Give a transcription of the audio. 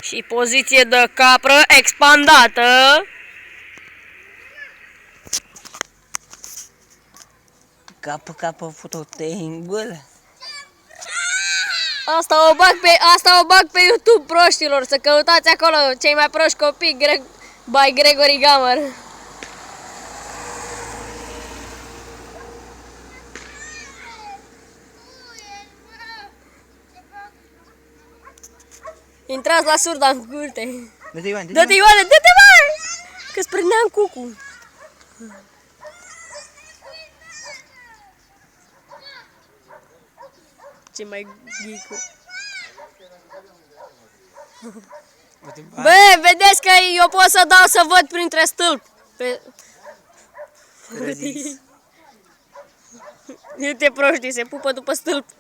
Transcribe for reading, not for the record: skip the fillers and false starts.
Și poziție de capră expandată. Capă, fute-te în gură. Asta o bag pe YouTube, proștilor, să căutați acolo cei mai proști copii, by Gregory Gamer. Intrați la surda în curte. Dă-te, Ioane, Dă-te, Ioane, dă-te, mă! Că-ți prindeam cucu. Ce mai ghicu. Bă, vedeți că eu pot să dau să văd printre stâlpi. Uite proștii, se pupă după stâlpi.